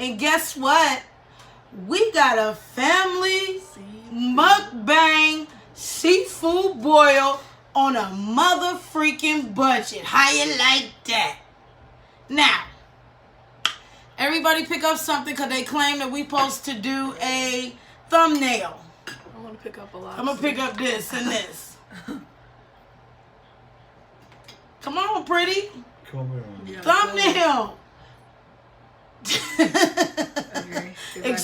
And guess what? We got a family mukbang seafood boil on a mother freaking budget. How you like that? Now, everybody pick up something because they claim that we supposed to do a thumbnail. I want to pick up a lot. I'm going to pick up this and this. Come on, pretty. Come on. Yeah, Thumbnail. Okay.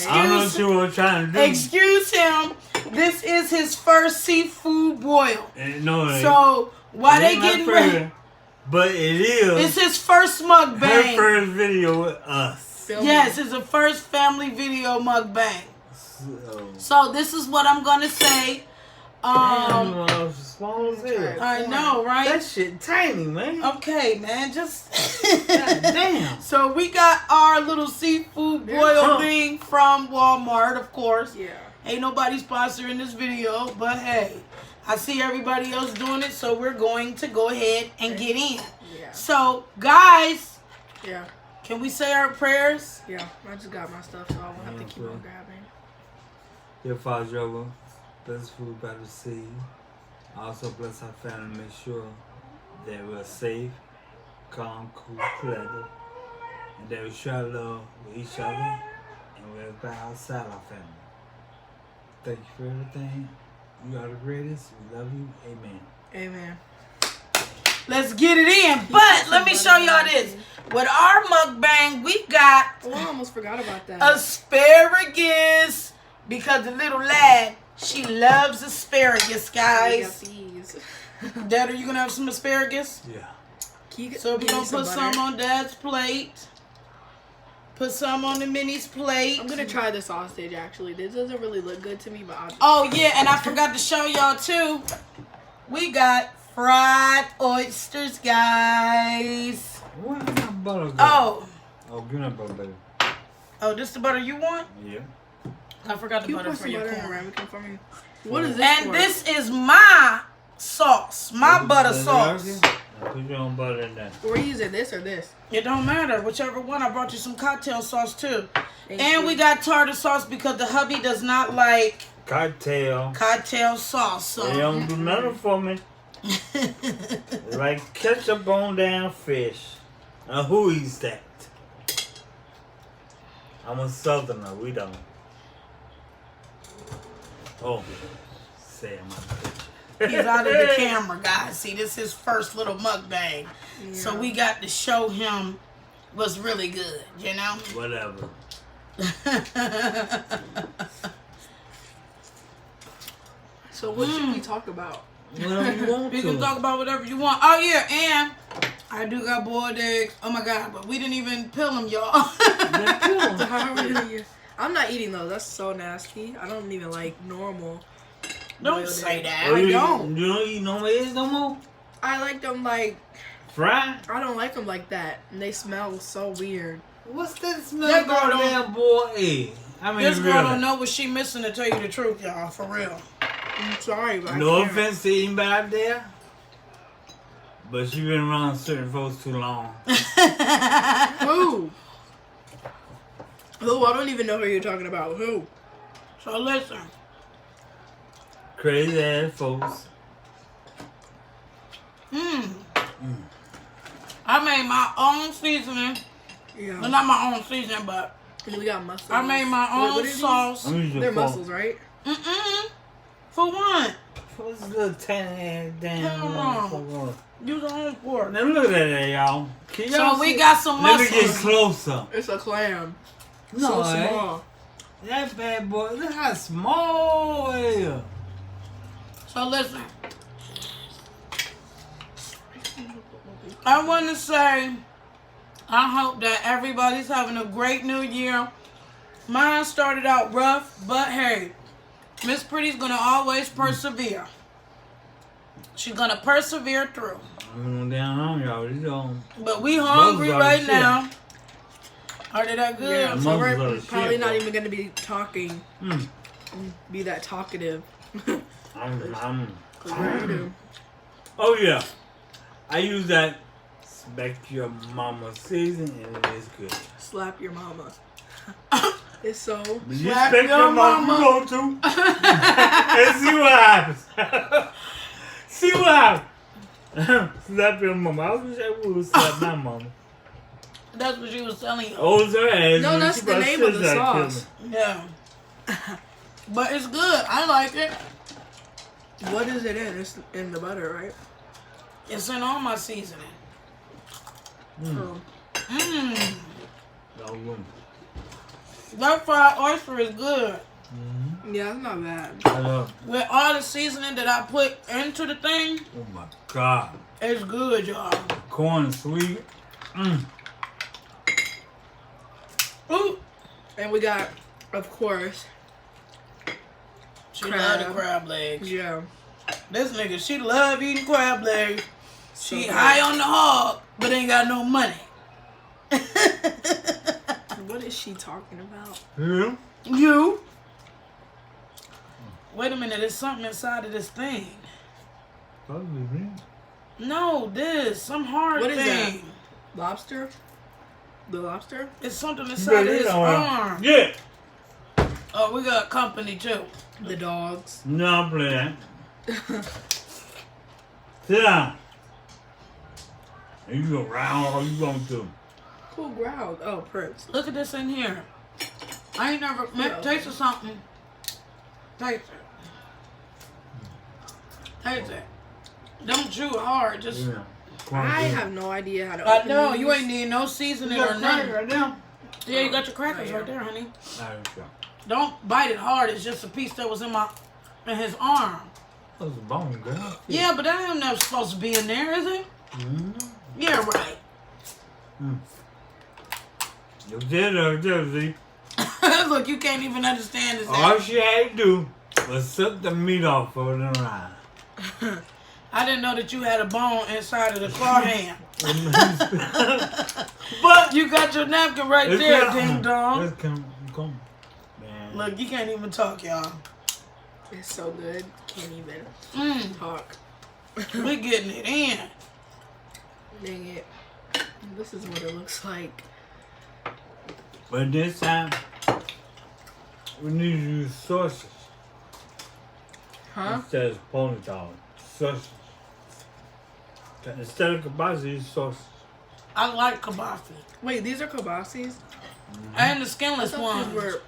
I don't know what you were trying to do. Excuse him. This is his first seafood boil. No, So why they getting ready? But it is. It's his first mukbang. Her first video with us. Yes, it's a first family video mukbang. So this is what I'm gonna say. Small as hell. I know, right? That shit tiny, man. Okay, man, just God damn. So we got our little seafood boil thing from Walmart, of course. Yeah. Ain't nobody sponsoring this video, but hey, I see everybody else doing it, so we're going to go ahead and get in. Yeah. So, guys, Yeah. can we say our prayers? Yeah. I just got my stuff, so I won't have to keep on grabbing. Dear Father Jehovah, bless food by the sea. Also bless our family, make sure that we're safe, calm, cool, collected, and that we share love with each other and we're by outside our family. Thank you for everything. You are the greatest. We love you. Amen. Amen. Let's get it in. But let me show y'all this. With our mukbang, we got Oh, I almost forgot about that. asparagus because the little lad, she loves asparagus, guys. These. Dad, are you gonna have some asparagus? Yeah. So we're gonna put some on Dad's plate. Put some on the mini's plate. I'm gonna try the sausage actually. This doesn't really look good to me, but I'll Oh yeah, and I forgot to show y'all too. We got fried oysters, guys. Where did my butter go? Oh. Oh, give me that butter, baby. Oh, this the butter you want? Yeah. I forgot the you butter put for some your butter in corn. ramekin for me. What is this And for? this is my sauce, my butter sauce. Put your own butter in there. We're using this or this. It don't matter, whichever one. I brought you some cocktail sauce too. Thank And you. we got tartar sauce because the hubby does not like Cocktail. cocktail sauce. So. They don't do nothing for me. Like ketchup on down fish. Now who eats that? I'm a southerner, we don't. Oh, say my He's out of the camera, guys. See, this is his first little mukbang. Yeah. So we got to show him what's really good, you know? whatever. So what should we talk about? Whatever you want You to. can talk about whatever you want. Oh, yeah, and I do got boiled eggs. Oh, my God, but we didn't even peel them, y'all. I'm not eating those. That's so nasty. I don't even like normal. Don't boiled say eggs. that. Oh, I you don't. don't eat no eggs no more? I like them like Fried? I don't like them like that. And they smell so weird. What's that smell That girl about don't- damn boy egg? I mean, This girl really. don't know what she missing, to tell you the truth, y'all, for real. I'm sorry, but No I can't. offense to anybody out there, but she been around certain folks too long. Who? Who? I don't even know who you're talking about. Who? So listen. Crazy ass folks. I made my own seasoning. Yeah. Well, not my own seasoning, but And we got mussels. I made my Wait, own what are these? sauce. I'm using They're a fork. mussels, right? For what? What's this little tiny ass damn Come on. motherfucker? Use your own fork. Now look at that, y'all. Can y'all So we see? got some Let me get mussels. closer. It's a clam. No, so eh? small. That bad boy, look how small it is. So listen. I want to say, I hope that everybody's having a great new year. Mine started out rough, but hey, Miss Pretty's going to always persevere. She's going to persevere through. I'm going down on y'all. These don't. But we hungry Mussels are right shit. now. Are they that good? Yeah, so mussels we're are the probably shit, not bro. even going to be talking, be that talkative. Oh yeah, I use that Smack Your Mama season and it is good. Slap your mama. It's so. But you Slap expect your your mom mama. to go to. And see what happens. See what happens. Slap your mama. I wish I would slap my mama. That's what she was telling you. Oh, her ass. No, that's the name of the sauce. Yeah. But it's good. I like it. What is it in? It's in the butter, right? It's in all my seasoning. Oh. Mmm. Mm. That fried oyster is good. Mm-hmm. Yeah, it's not bad. I love it. With all the seasoning that I put into the thing, Oh my God. it's good, y'all. Corn and sweet. Mm. Ooh. And we got, of course, She Crab. love the crab legs. yeah. This nigga, she love eating crab legs. She So high on the hog, but ain't got no money. What is she talking about? Yeah. You? Wait a minute, there's something inside of this thing. Probably me. No, some hard What is that? thing. Lobster? The lobster? It's something inside of his arm. Yeah. Oh, we got company too. The dogs. No, I'm playing. Sit down. You go round all you want to. Who growled? Oh, Prince. Look at this in here. I ain't never tasted something. Taste it. Taste it. Don't chew hard. Just Yeah. I have no idea how to I open know these. you ain't need no seasoning or nothing. right now. Yeah, you got your crackers Oh, yeah. right there, honey. Alright, go. Don't bite it hard. It's just a piece that was in his arm. That was a bone, girl. Yeah, but that ain't never supposed to be in there, is it? Mm-hmm. Yeah, right. You did her, see? Look, you can't even understand this. All she had to do was suck the meat off of the line. I didn't know that you had a bone inside of the claw hand. But You got your napkin right it's there, not- ding dong. Let's come. Man. Look, you can't even talk, y'all. It's so good. Can't even talk. We getting it in. Dang it. This is what it looks like. But this time, we need to use sausage Huh? instead of ponytail. Sausage. Instead of kielbasa, use sausage. I like kibasi. Wait, these are kielbasis? And the I skinless thought ones. these were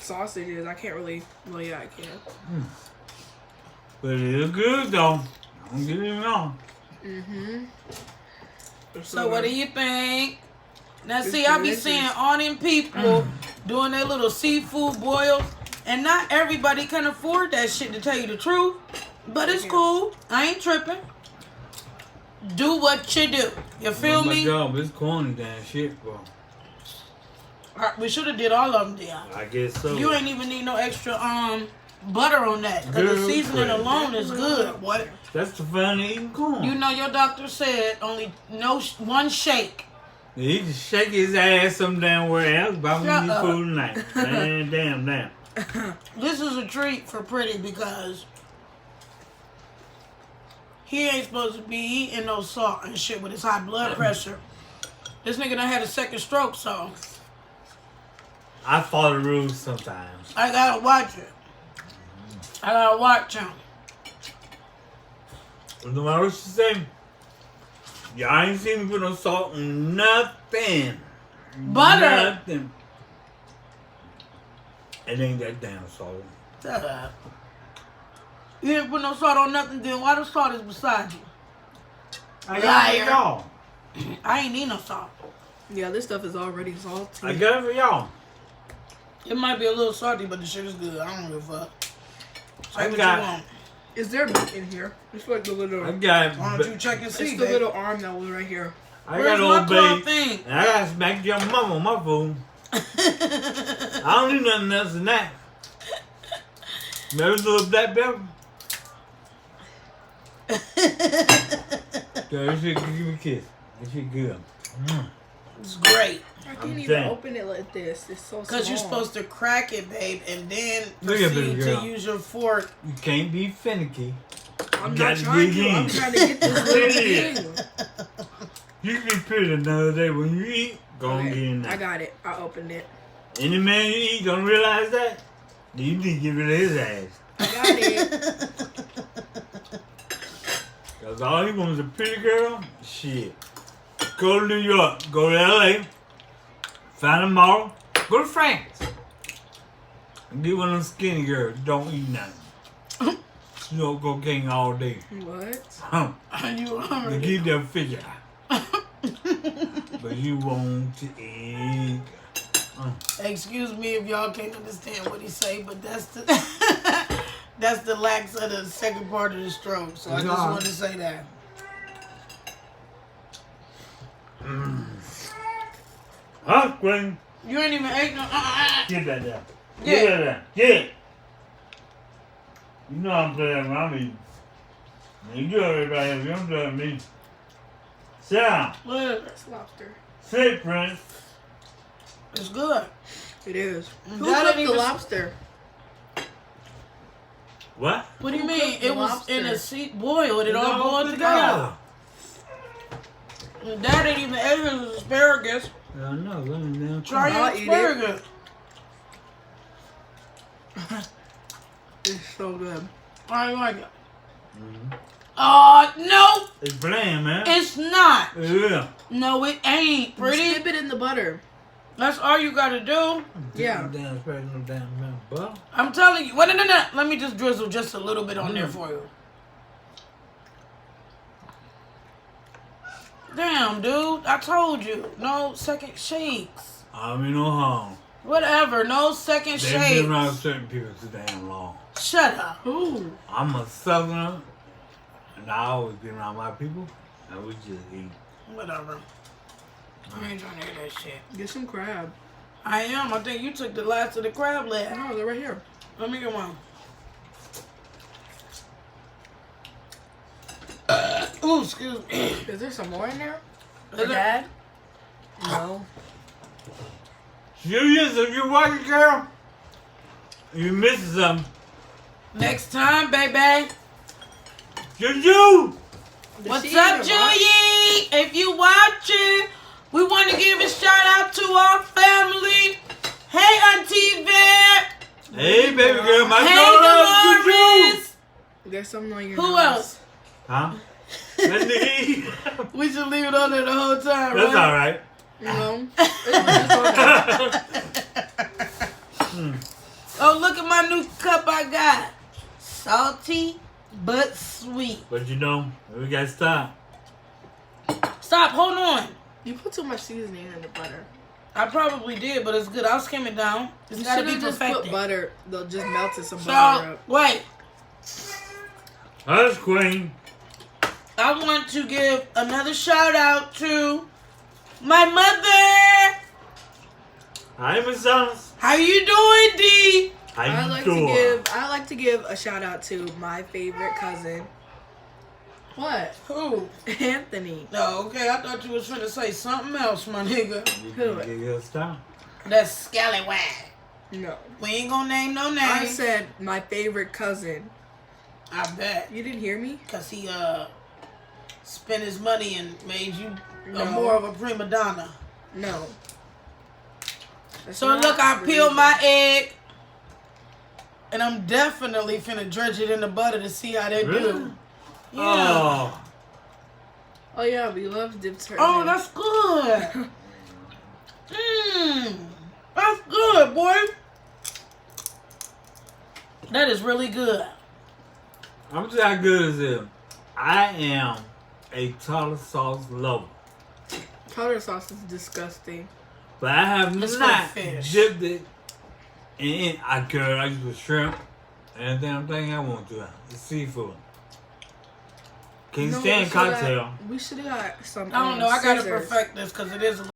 sausages. I can't really. Well, yeah, I can. But it is good though. Don't get me wrong. Mm-hmm. So what do you think? Now It's see, I be delicious. seeing all them people doing their little seafood boils, and not everybody can afford that shit, to tell you the truth. But it's cool. I ain't tripping. Do what you do. You feel Oh my me? God, it's corny damn shit, bro. We should have did all of them, Dion. I guess so. You ain't even need no extra butter on that, cause the Good seasoning bread. alone is good. What? That's the fun of eating corn. You know your doctor said only one shake. He just shake his ass some damn where else, but I'm Shut gonna eat up. food tonight. Man, damn. This is a treat for Pretty because he ain't supposed to be eating no salt and shit with his high blood pressure. This nigga done had a second stroke, so I follow the rules sometimes. I gotta watch it. I gotta watch him. No matter what you say, y'all ain't seen me put no salt in nothing. Butter. Nothing. It ain't that damn salt. Shut up. You didn't put no salt on nothing, then why the salt is beside you? I got it for y'all. I ain't need no salt. Yeah, this stuff is already salty. I got it for y'all. It might be a little salty, but the shit is good. I don't give a fuck. Say I what got- you want. Is there meat in here? It's like the little. I got Why don't you check and see, It's the babe? little arm that was right here. I Where's got my old claw babe. thing? And I got smack your mama on my food. I don't need nothing else than that. Maybe a little black pepper. Girl, this shit, give me a kiss. This shit good. It's great. I I'm can't even saying. open it like this. It's so small. Because you're supposed to crack it, babe, and then Look at proceed this to girl. use your fork. You can't be finicky. I'm You not gotta trying dig to. I'm in. trying to get this little Yeah. thing. You can be pretty another day when you eat. Go and get in I there. got it. I opened it. Any man you eat don't realize that, then you need to get rid of his ass. I got it. Cause all he wants is a pretty girl. Shit. Go to New York. Go to LA. Find a model. Go to France. And get one of them skinny girls. Don't eat nothing. Smoke cocaine all day. What? You To already. keep that figure. But you want to eat. Excuse me if y'all can't understand what he say, but that's the that's the lax of the second part of the stroke. So I just Nah. wanted to say that. Huh, Queen? You ain't even ate no. Get that down. Yeah. Get that down. Get it. You know I'm playing around me. You do everybody else. You don't do it with me. Sit down. Look, That's lobster. Sit, Prince. it's good. It is. Who That cooked ain't the even- lobster? What? What do you Who mean? cooked the It was in a lobster? seat boiled. It all boiled together. That ain't even ate his asparagus. I know. Let me down. Try your I'll eat it. asparagus. It's so good. I ain't like it. Mhm. No, It's bland, man. it's not. Yeah. No, it ain't. Pretty. Dip it in the butter. That's all you gotta do. Yeah. No damn asparagus, no damn butter. I'm telling you. Wait, no. Let me just drizzle just a little bit on there for you. Damn, dude. I told you. No second shakes. I mean, no harm. Whatever. No second They've been shakes. around certain people too damn long. Shut up. Ooh. I'm a southerner, and I always be around my people, and we just eat. Whatever. I ain't trying to hear that shit. Get some crab. I am. I think you took the last of the crab leg. No, they're right here. Let me get one. Ooh, excuse me. Is there some more in there? Is there- Dad? No. Serious? If you're watching, girl, you missing something. Next time, baby. Juju! Does What's she up, even watch? Julie? If you watching, we want to give a shout out to our family. Hey, Auntie Vet. Hey, baby girl, my Hey, daughter, Juju! Dolores. There's something on your Who nose. else? Huh? Let me eat. We should leave it on there the whole time, That's right? all right. No. It's okay. Oh, look at my new cup I got. Salty but sweet. But you know, we got to stop. Stop, hold on. You put too much seasoning in the butter. I probably did, but it's good. I'll skim it down. It's You gotta should be have just put perfected. butter. They'll just melted some butter So, up. wait. Hush, Queen. I want to give another shout out to my mother. Hi, Miss Thomas. How you doing, D? How I you like doing? to give a shout out to my favorite cousin. What? Who? Anthony. No, okay. I thought you was trying to say something else, my nigga. You Who? can get your style. That's Scallywag. No. We ain't gonna name no names. I said my favorite cousin. I bet. You didn't hear me? Cause he spent his money and made you No. more of a prima donna. No. That's So not look, I the peeled reason. my egg, and I'm definitely finna dredge it in the butter to see how they Really? do. Yeah. Oh yeah, we love dipped her. Oh, that's good. That's good, boy. That is really good. I'm just how good as it. I am a tartar sauce lover. tartar sauce is disgusting. But I have It's not for fish. dipped it in. I use with shrimp. And then I'm thinking I want to. It's seafood. Can't No, stand we shoulda cocktail. got- We should have got some. I don't know. I gotta scissors. perfect this because it is a